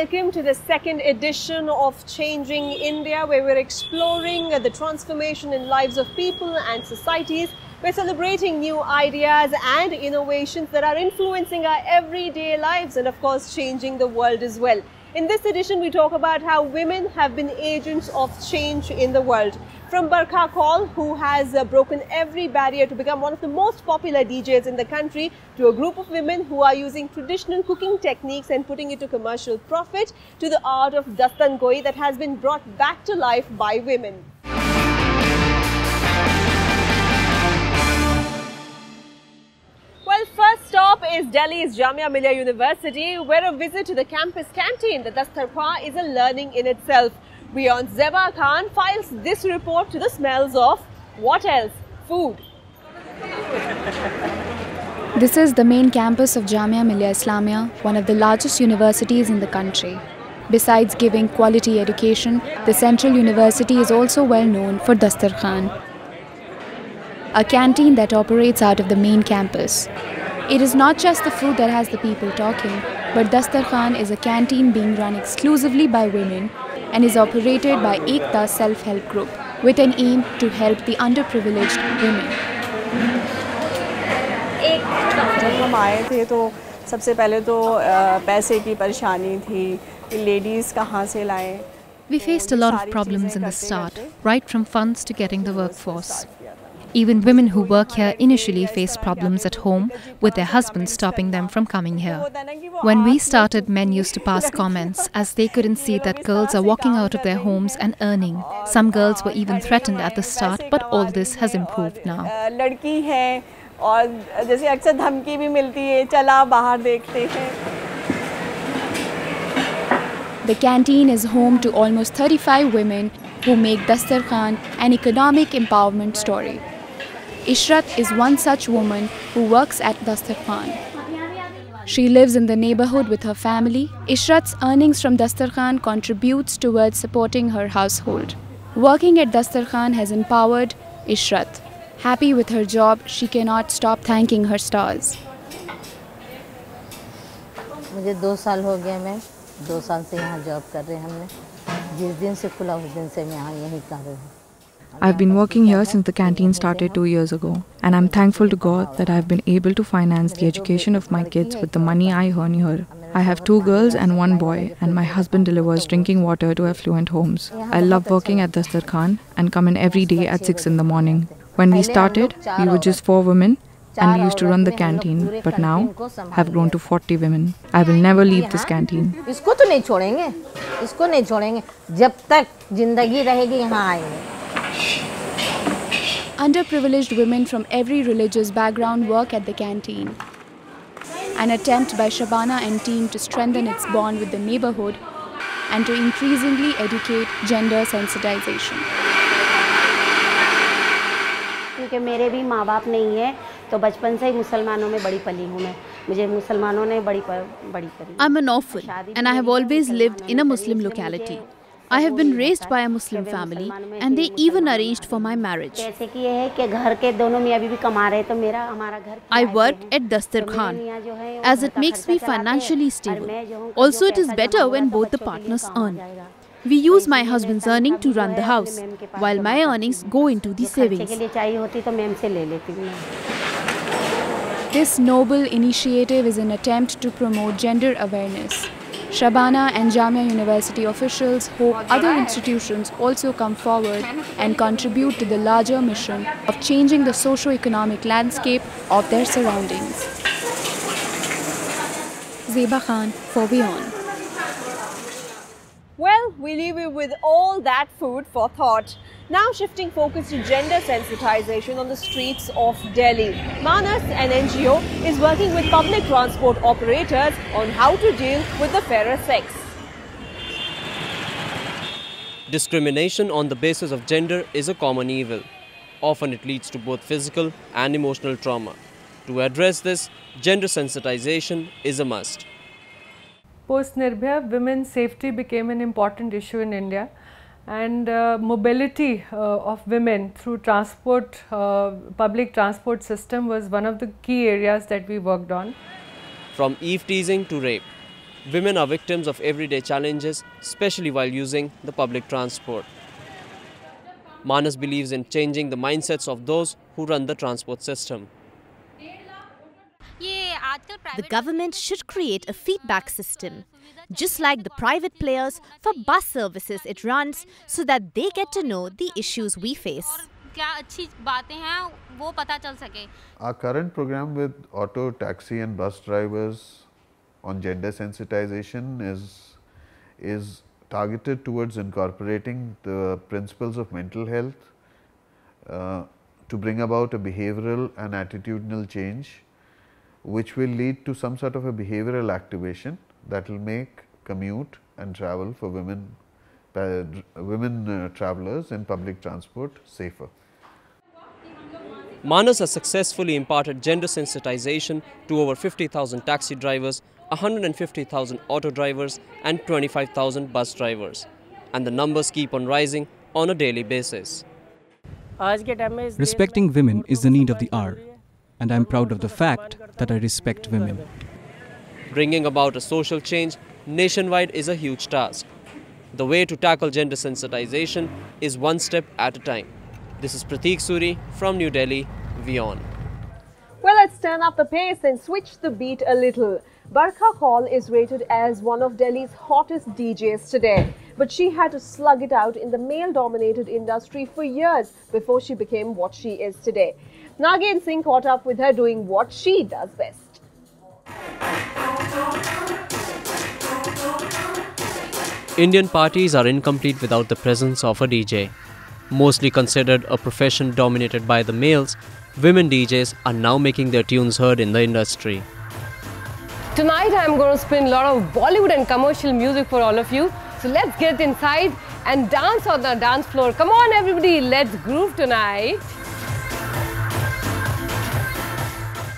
welcome to the second edition of Changing India, where we're exploring the transformation in lives of people and societies. We're celebrating new ideas and innovations that are influencing our everyday lives and of course changing the world as well. In this edition, we talk about how women have been agents of change in the world. From Barkha Kaul, who has broken every barrier to become one of the most popular DJs in the country, to a group of women who are using traditional cooking techniques and putting it to commercial profit, to the art of Dastangoi that has been brought back to life by women. Well, first stop is Delhi's Jamia Millia University, where a visit to the campus canteen, the Dastarkhan, is a learning in itself. WION Khan files this report to the smells of, what else? Food. This is the main campus of Jamia Millia Islamia, one of the largest universities in the country. Besides giving quality education, the Central University is also well known for Dastarkhan, a canteen that operates out of the main campus. It is not just the food that has the people talking, but Dastarkhan is a canteen being run exclusively by women and is operated by Ekta Self-Help Group with an aim to help the underprivileged women. जब हम आए थे तो सबसे पहले तो पैसे की परेशानी थी, लेडीज़ कहाँ से लाएं. We faced a lot of problems in the start, right from funds to getting the workforce. Even women who work here initially faced problems at home, with their husbands stopping them from coming here. When we started, men used to pass comments as they couldn't see that girls are walking out of their homes and earning. Some girls were even threatened at the start, but all this has improved now. लड़की है और जैसे अक्सर धमकी भी मिलती है, चला बाहर देखते हैं. The canteen is home to almost 35 women who make Dastarkhan an economic empowerment story. Ishrat is one such woman who works at Dastarkhan. She lives in the neighborhood with her family. Ishrat's earnings from Dastarkhan contributes towards supporting her household. Working at Dastarkhan has empowered Ishrat. Happy with her job, she cannot stop thanking her stars. मुझे 2 साल हो गए, मैं 2 साल से यहाँ job कर रहे हैं. हमने जिस दिन से खुला उस दिन से मैं यहाँ यहीं कर रही हूँ. I've been working here since the canteen started 2 years ago, and I'm thankful to God that I've been able to finance the education of my kids with the money I earn here. I have 2 girls and 1 boy, and my husband delivers drinking water to affluent homes. I love working at Dastarkhan and come in every day at 6 in the morning. When we started, we were just 4 women, and we used to run the canteen, but now have grown to 40 women. I will never leave this canteen. इसको तो नहीं छोड़ेंगे, इसको नहीं छोड़ेंगे, जब तक जिंदगी रहेगी यहाँ आएंगे. Underprivileged women from every religious background work at the canteen. An attempt by Shabana and team to strengthen its bond with the neighborhood and to increasingly educate gender sensitization. क्योंकि मेरे भी माँ बाप नहीं है, तो बचपन से ही मुसलमानों में बड़ी पली हूँ मैं. मुझे मुसलमानों ने बड़ी करी. I'm an orphan and I have always lived in a Muslim locality. I have been raised by a Muslim family and they even arranged for my marriage. जैसे कि ये है कि घर के दोनों मियाँ बीवी कमा रहे, तो हमारा घर. I worked at Dastarkhan as it makes me financially stable. Also, it is better when both the partners earn. We use my husband's earning to run the house, while my earnings go into the savings. This noble initiative is an attempt to promote gender awareness. Shabana and Jamia University officials hope other institutions also come forward and contribute to the larger mission of changing the socio-economic landscape of their surroundings. Zeba Khan for WION. Well, we leave you with all that food for thought. Now shifting focus to gender sensitization on the streets of Delhi. Manas, an NGO, is working with public transport operators on how to deal with the fairer sex. Discrimination on the basis of gender is a common evil. Often it leads to both physical and emotional trauma. To address this, gender sensitization is a must. Post-Nirbhaya, women's safety became an important issue in India, and mobility of women through transport, public transport system was one of the key areas that we worked on. From eve teasing to rape, women are victims of everyday challenges, especially while using the public transport. Manas believes in changing the mindsets of those who run the transport system. The government should create a feedback system, just like the private players for bus services it runs, so that they get to know the issues we face. Our current program with auto, taxi and bus drivers on gender sensitization is targeted towards incorporating the principles of mental health to bring about a behavioral and attitudinal change, which will lead to some sort of a behavioral activation that will make commute and travel for women travelers in public transport safer. Manas has successfully imparted gender sensitization to over 50,000 taxi drivers, 150,000 auto drivers and 25,000 bus drivers. And the numbers keep on rising on a daily basis. Respecting women is the need of the hour, and I am proud of the fact that I respect women. Bringing about a social change nationwide is a huge task. The way to tackle gender sensitization is one step at a time. This is Prateek Suri from New Delhi, WION. Well, let's turn up the pace and switch the beat a little. Barkha Kaul is rated as one of Delhi's hottest DJs today. But she had to slug it out in the male-dominated industry for years before she became what she is today. Nagin Singh caught up with her doing what she does best. Indian parties are incomplete without the presence of a DJ. Mostly considered a profession dominated by the males, women DJs are now making their tunes heard in the industry. Tonight I'm going to spin a lot of Bollywood and commercial music for all of you. So let's get inside and dance on the dance floor. Come on everybody, let's groove tonight.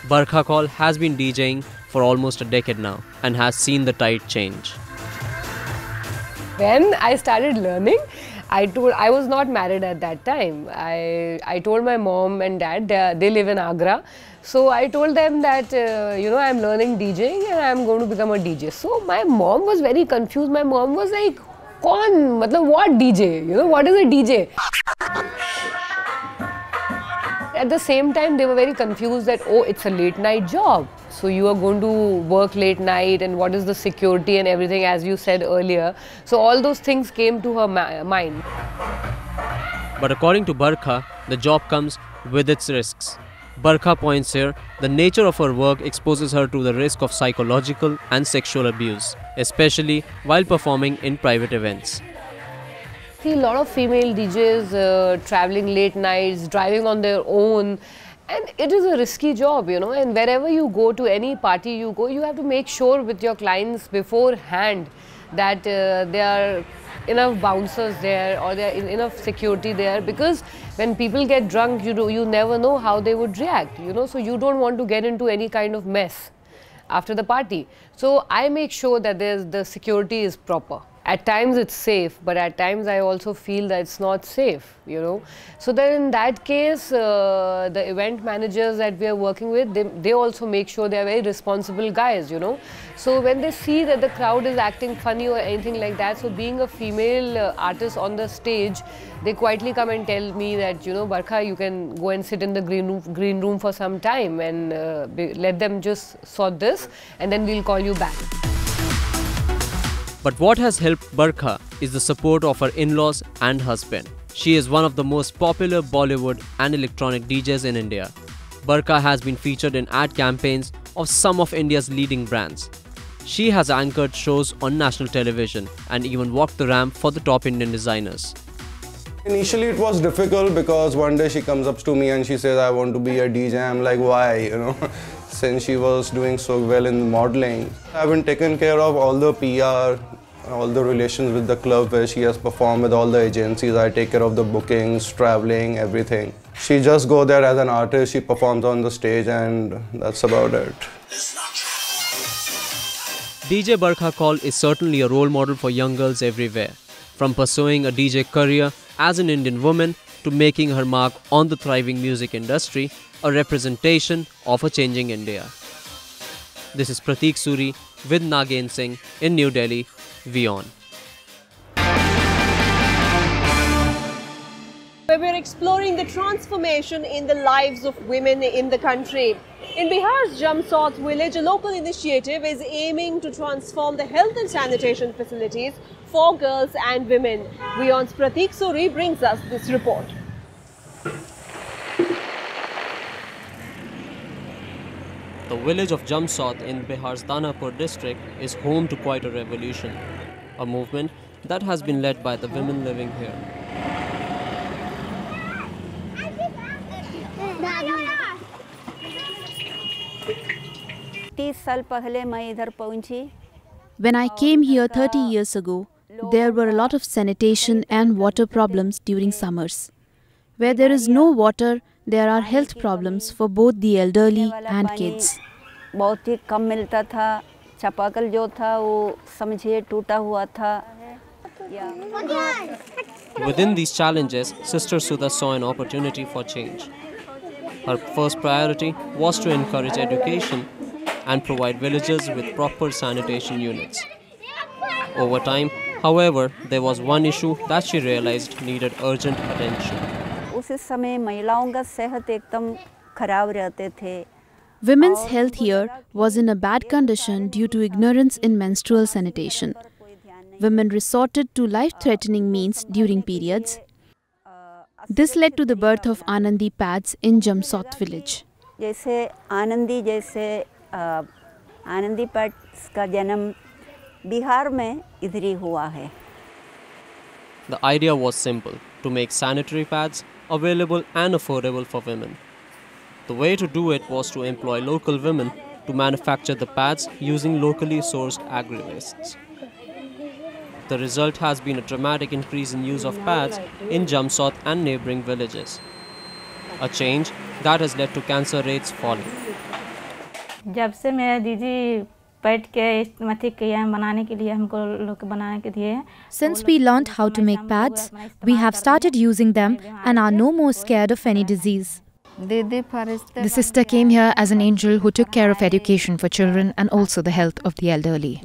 Barkha Kaul has been DJing for almost a decade now and has seen the tide change. When I started learning, I was not married at that time. I told my mom and dad, they live in Agra. So I told them that, I'm learning DJing and I'm going to become a DJ. So my mom was very confused. My mom was like, what DJ? What is a DJ? At the same time, they were very confused that, oh, it's a late night job. So you are going to work late night and what is the security and everything, as you said earlier. So all those things came to her mind. But according to Barkha, the job comes with its risks. Barkha points here, the nature of her work exposes her to the risk of psychological and sexual abuse, especially while performing in private events. See a lot of female DJs traveling late nights, driving on their own. And it is a risky job, and wherever you go, to any party you go, you have to make sure with your clients beforehand that there are enough bouncers there or there is enough security there, because when people get drunk, you never know how they would react, so you don't want to get into any kind of mess after the party. So I make sure that the security is proper. At times it's safe, but at times I also feel that it's not safe, So then in that case, the event managers that we are working with, they also make sure they are very responsible guys, So when they see that the crowd is acting funny or anything like that, so being a female artist on the stage, they quietly come and tell me that, Barkha, you can go and sit in the green room for some time and let them just sort this and then we'll call you back. But what has helped Barkha is the support of her in-laws and husband. She is one of the most popular Bollywood and electronic DJs in India. Barkha has been featured in ad campaigns of some of India's leading brands. She has anchored shows on national television and even walked the ramp for the top Indian designers. Initially it was difficult because one day she comes up to me and she says, I want to be a DJ. I'm like, why, since she was doing so well in modeling. I've been taking care of all the PR, all the relations with the club where she has performed with all the agencies. I take care of the bookings, traveling, everything. She just goes there as an artist, she performs on the stage and that's about it. DJ Barkha Kaul is certainly a role model for young girls everywhere. From pursuing a DJ career as an Indian woman to making her mark on the thriving music industry, a representation of a changing India. This is Prateek Suri With Nagin Singh in New Delhi, WION. Where we're exploring the transformation in the lives of women in the country. In Bihar's Jumpshot Village, a local initiative is aiming to transform the health and sanitation facilities for girls and women. WION's Pratik Suri brings us this report. The village of Jumpshot in Bihar's Danapur district is home to quite a revolution, a movement that has been led by the women living here. When I came here 30 years ago, there were a lot of sanitation and water problems during summers. Where there is no water, there are health problems for both the elderly and kids. Within these challenges, Sister Sudha saw an opportunity for change. Her first priority was to encourage education and provide villagers with proper sanitation units. Over time, however, there was one issue that she realized needed urgent attention. Women's health here was in a bad condition due to ignorance in menstrual sanitation. Women resorted to life-threatening means during periods. This led to the birth of Anandi pads in Jumpshot Village. Anandi pads का जन्म बिहार में इधर ही हुआ है. The idea was simple, to make sanitary pads available and affordable for women. The way to do it was to employ local women to manufacture the pads using locally sourced agri-wastes. The result has been a dramatic increase in use of pads in Jumpshot and neighboring villages. A change that has led to cancer rates falling. जब से मेरे दीदी pad के मथी के बनाने के लिए हमको लोग बनाने के दिए. Since we learned how to make pads, we have started using them and are no more scared of any disease. The sister came here as an angel who took care of education for children and also the health of the elderly.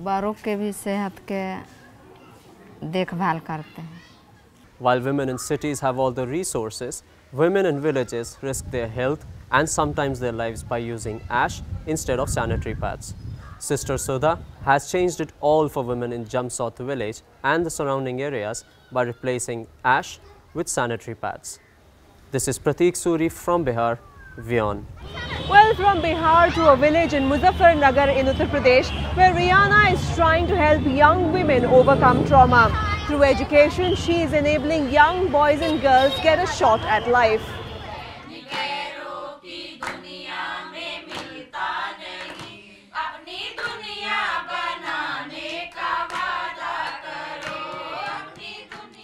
While women in cities have all the resources, women in villages risk their health and sometimes their lives by using ash instead of sanitary pads. Sister Sudha has changed it all for women in Jumpshot Village and the surrounding areas by replacing ash with sanitary pads. This is Pratik Suri from Bihar, WION. Well, from Bihar to a village in Muzaffarnagar in Uttar Pradesh, where Rihanna is trying to help young women overcome trauma. Through education, she is enabling young boys and girls get a shot at life.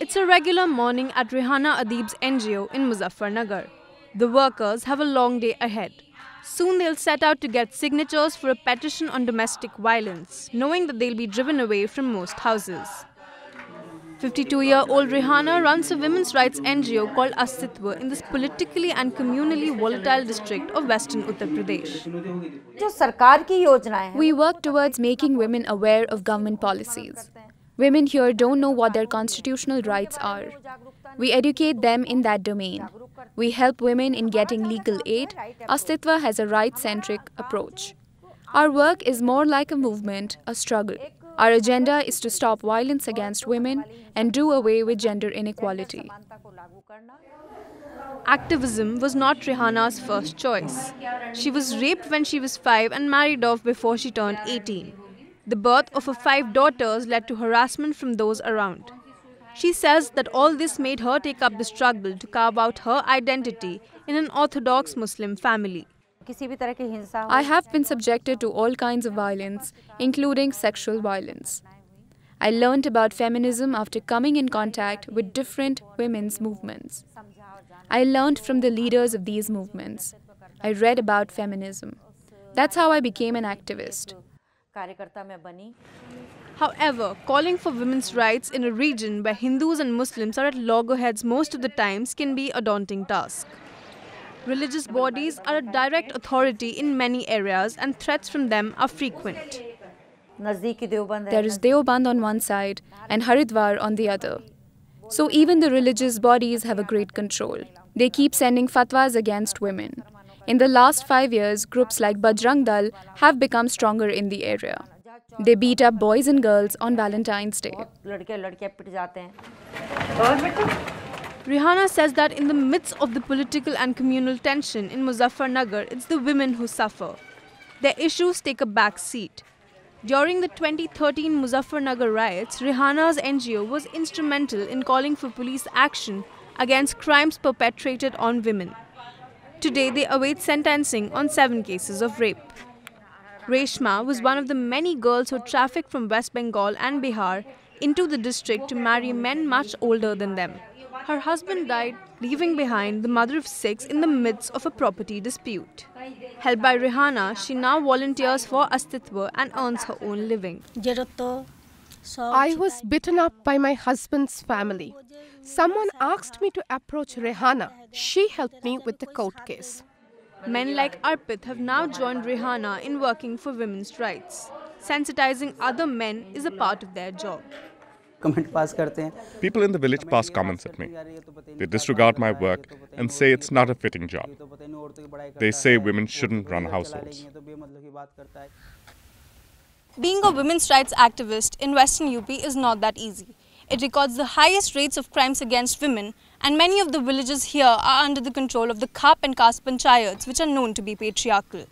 It's a regular morning at Rihanna Adib's NGO in Muzaffarnagar. The workers have a long day ahead. Soon they'll set out to get signatures for a petition on domestic violence, knowing that they'll be driven away from most houses. 52-year-old Rihanna runs a women's rights NGO called Astitva in this politically and communally volatile district of western Uttar Pradesh. We work towards making women aware of government policies. Women here don't know what their constitutional rights are. We educate them in that domain. We help women in getting legal aid. Astitva has a right-centric approach. Our work is more like a movement, a struggle. Our agenda is to stop violence against women and do away with gender inequality. Activism was not Rihanna's first choice. She was raped when she was 5 and married off before she turned 18. The birth of her 5 daughters led to harassment from those around. She says that all this made her take up the struggle to carve out her identity in an orthodox Muslim family. I have been subjected to all kinds of violence, including sexual violence. I learned about feminism after coming in contact with different women's movements. I learned from the leaders of these movements. I read about feminism. That's how I became an activist. However, calling for women's rights in a region where Hindus and Muslims are at loggerheads most of the times can be a daunting task. Religious bodies are a direct authority in many areas and threats from them are frequent. There is Deoband on one side and Haridwar on the other. So even the religious bodies have a great control. They keep sending fatwas against women. In the last 5 years, groups like Bajrang Dal have become stronger in the area. They beat up boys and girls on Valentine's Day. Rihanna says that in the midst of the political and communal tension in Muzaffarnagar, it's the women who suffer. Their issues take a back seat. During the 2013 Muzaffarnagar riots, Rihanna's NGO was instrumental in calling for police action against crimes perpetrated on women. Today, they await sentencing on 7 cases of rape. Reshma was one of the many girls who trafficked from West Bengal and Bihar into the district to marry men much older than them. Her husband died, leaving behind the mother of 6 in the midst of a property dispute. Helped by Rihanna, she now volunteers for Astitwa and earns her own living. I was beaten up by my husband's family. Someone asked me to approach Rihanna. She helped me with the court case. Men like Arpit have now joined Rihanna in working for women's rights. Sensitizing other men is a part of their job. People in the village pass comments at me. They disregard my work and say it's not a fitting job. They say women shouldn't run households. Being a women's rights activist in Western UP is not that easy. It records the highest rates of crimes against women, and many of the villages here are under the control of the Khap and Caste panchayats, which are known to be patriarchal.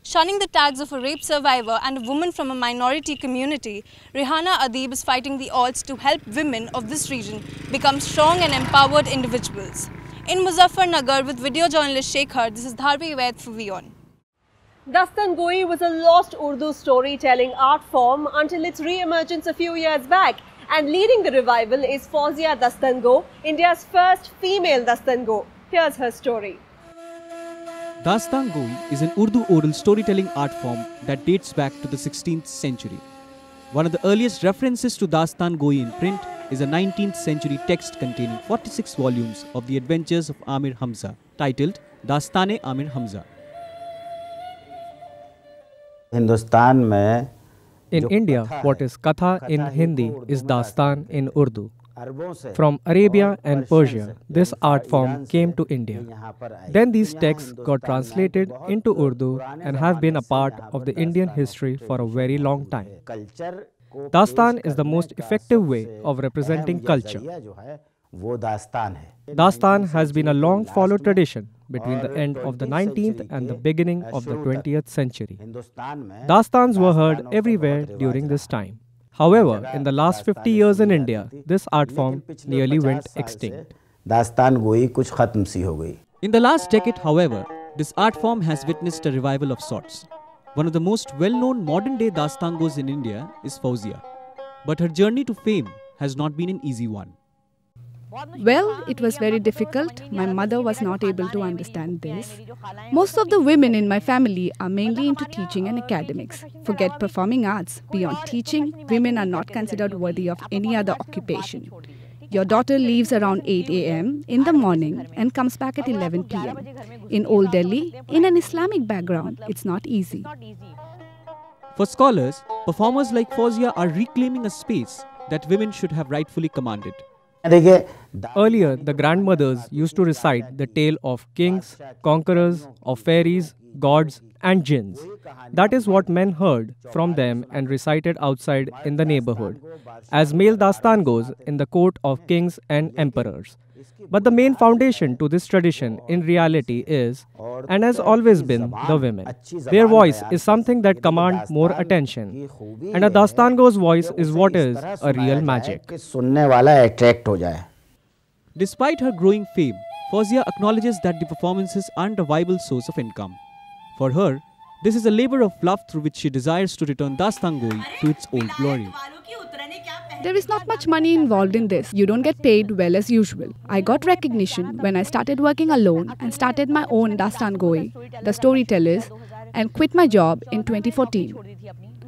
Shunning the tags of a rape survivor and a woman from a minority community, Rihanna Adib is fighting the odds to help women of this region become strong and empowered individuals. In Muzaffarnagar with video journalist Shekhar, this is Dharvi Vaid for WION. Dastan Goi was a lost Urdu storytelling art form until its re-emergence a few years back. And leading the revival is Fauzia Dastango, India's first female Dastango. Here's her story. Dastan Goi is an Urdu oral storytelling art form that dates back to the 16th century. One of the earliest references to Dastan Goi in print is a 19th century text containing 46 volumes of the adventures of Amir Hamza, titled Dastane Amir Hamza. In India, what is Katha in Hindi is Dastan in Urdu. From Arabia and Persia, this art form came to India. Then these texts got translated into Urdu and have been a part of the Indian history for a very long time. Dastan is the most effective way of representing culture. Dastan has been a long followed tradition between the end of the 19th and the beginning of the 20th century. Dastans were heard everywhere during this time. However, in the last 50 years in India, this art form nearly went extinct. In the last decade, however, this art form has witnessed a revival of sorts. One of the most well-known modern-day Dastangos in India is Fauzia. But her journey to fame has not been an easy one. Well, it was very difficult. My mother was not able to understand this. Most of the women in my family are mainly into teaching and academics. Forget performing arts. Beyond teaching, women are not considered worthy of any other occupation. Your daughter leaves around 8 a.m. in the morning and comes back at 11 p.m. In Old Delhi, in an Islamic background, it's not easy. For scholars, performers like Fauzia are reclaiming a space that women should have rightfully commanded. Earlier, the grandmothers used to recite the tale of kings, conquerors, of fairies, gods and jinns. That is what men heard from them and recited outside in the neighborhood, as male dastan goes in the court of kings and emperors. But the main foundation to this tradition in reality is, and has always been, the women. Their voice is something that commands more attention. And a dastango's voice is what is a real magic. Despite her growing fame, Fauzia acknowledges that the performances aren't a viable source of income. For her, this is a labor of love through which she desires to return Dastan Goi to its old glory. There is not much money involved in this. You don't get paid well as usual. I got recognition when I started working alone and started my own Dastan Goi, the storytellers, and quit my job in 2014.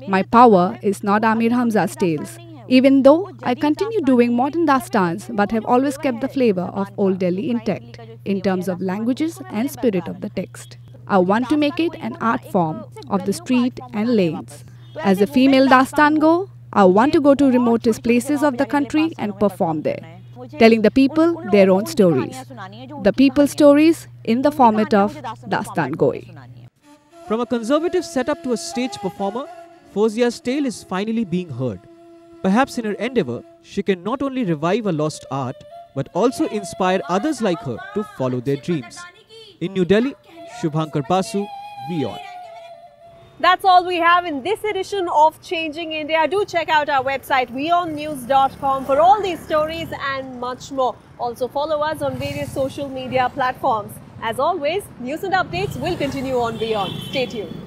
My power is not Amir Hamza's tales. Even though I continue doing modern Dastans but have always kept the flavor of Old Delhi intact in terms of languages and spirit of the text. I want to make it an art form of the street and lanes. As a female Dastango, I want to go to remotest places of the country and perform there, telling the people their own stories. The people's stories in the format of Dastan Goi. From a conservative setup to a stage performer, Fauzia's tale is finally being heard. Perhaps in her endeavour, she can not only revive a lost art, but also inspire others like her to follow their dreams. In New Delhi, Shubhankar Basu, WION. That's all we have in this edition of Changing India. Do check out our website wionnews.com for all these stories and much more. Also follow us on various social media platforms. As always, news and updates will continue on WION. Stay tuned.